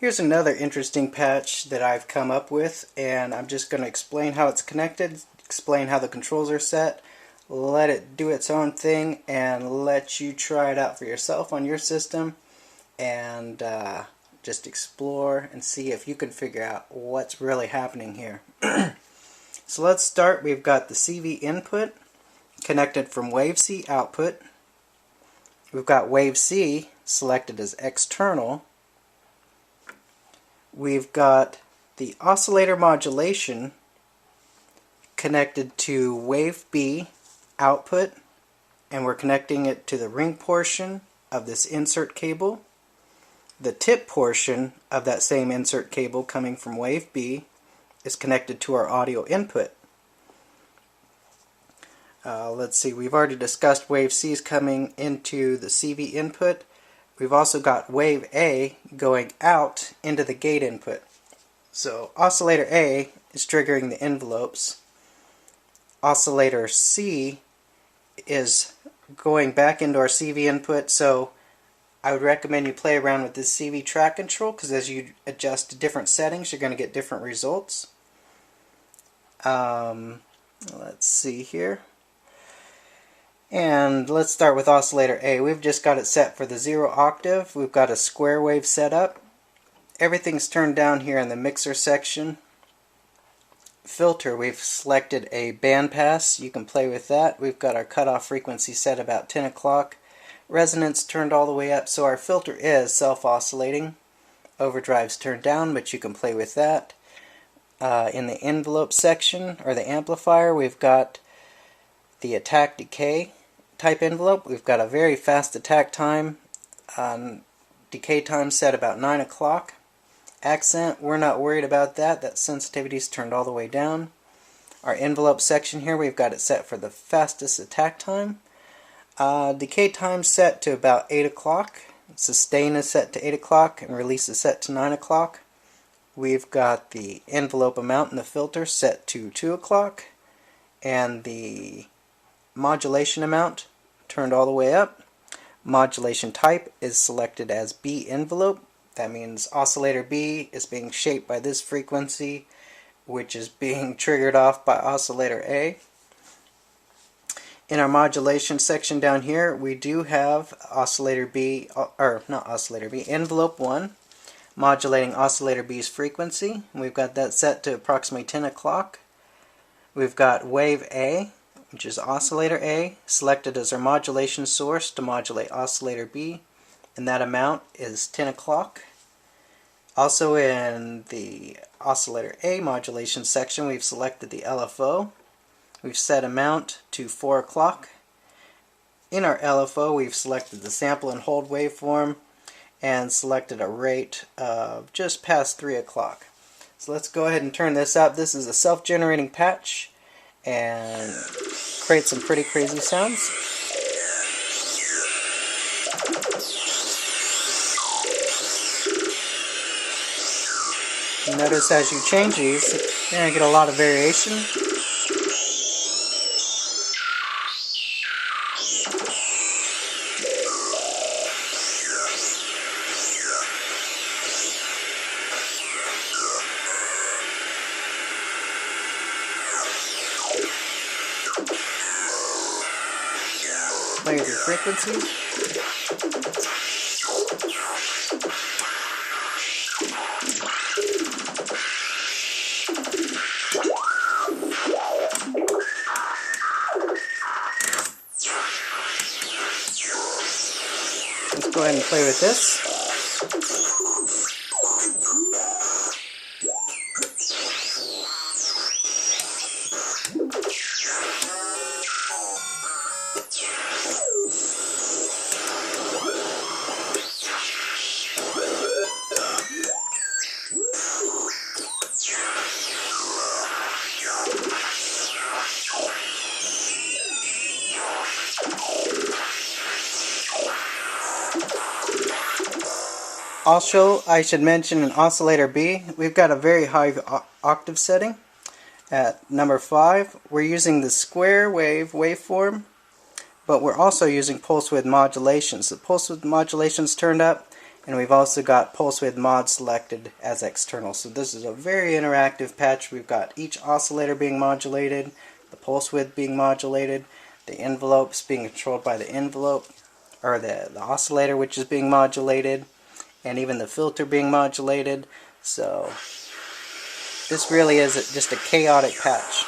Here's another interesting patch that I've come up with, and I'm just going to explain how it's connected, explain how the controls are set, let it do its own thing, and let you try it out for yourself on your system, and just explore and see if you can figure out what's really happening here. So let's start. We've got the CV input connected from Wave C output. We've got Wave C selected as external. We've got the oscillator modulation connected to Wave B output, and we're connecting it to the ring portion of this insert cable. The tip portion of that same insert cable coming from Wave B is connected to our audio input. Let's see, we've already discussed Wave C's coming into the CV input. We've also got Wave A going out into the gate input. So oscillator A is triggering the envelopes. Oscillator C is going back into our CV input, so I would recommend you play around with this CV track control, because as you adjust to different settings, you're going to get different results. Let's see here. And let's start with oscillator A. We've just got it set for the 0 octave. We've got a square wave set up. Everything's turned down here in the mixer section. Filter, we've selected a bandpass. You can play with that. We've got our cutoff frequency set about 10 o'clock. Resonance turned all the way up, so our filter is self-oscillating. Overdrive's turned down, but you can play with that. In the envelope section, or the amplifier, we've got the attack decay type envelope. We've got a very fast attack time. Decay time set about 9 o'clock. Accent, we're not worried about that. That sensitivity's turned all the way down. Our envelope section here, we've got it set for the fastest attack time. Decay time set to about 8 o'clock. Sustain is set to 8 o'clock, and release is set to 9 o'clock. We've got the envelope amount in the filter set to 2 o'clock, and the modulation amount turned all the way up. Modulation type is selected as B envelope. That means oscillator B is being shaped by this frequency, which is being triggered off by oscillator A. In our modulation section down here, we do have oscillator B, or not oscillator B, envelope 1, modulating oscillator B's frequency. We've got that set to approximately 10 o'clock. We've got Wave A, which is oscillator A, selected as our modulation source to modulate oscillator B, and that amount is 10 o'clock. Also in the oscillator A modulation section, we've selected the LFO. We've set amount to 4 o'clock. In our LFO, we've selected the sample and hold waveform and selected a rate of just past 3 o'clock. So let's go ahead and turn this up. This is a self-generating patch and create some pretty crazy sounds. Notice as you change these, you're going to get a lot of variation. Play with your frequencies. Let's go ahead and play with this. Also, I should mention in oscillator B, we've got a very high octave setting at number 5. We're using the square wave waveform, but we're also using pulse width modulations. The pulse width modulations turned up, And we've also got pulse width mod selected as external. So this is a very interactive patch. We've got each oscillator being modulated, the pulse width being modulated, the envelopes being controlled by the envelope, or the oscillator which is being modulated, and even the filter being modulated. So this really is just a chaotic patch.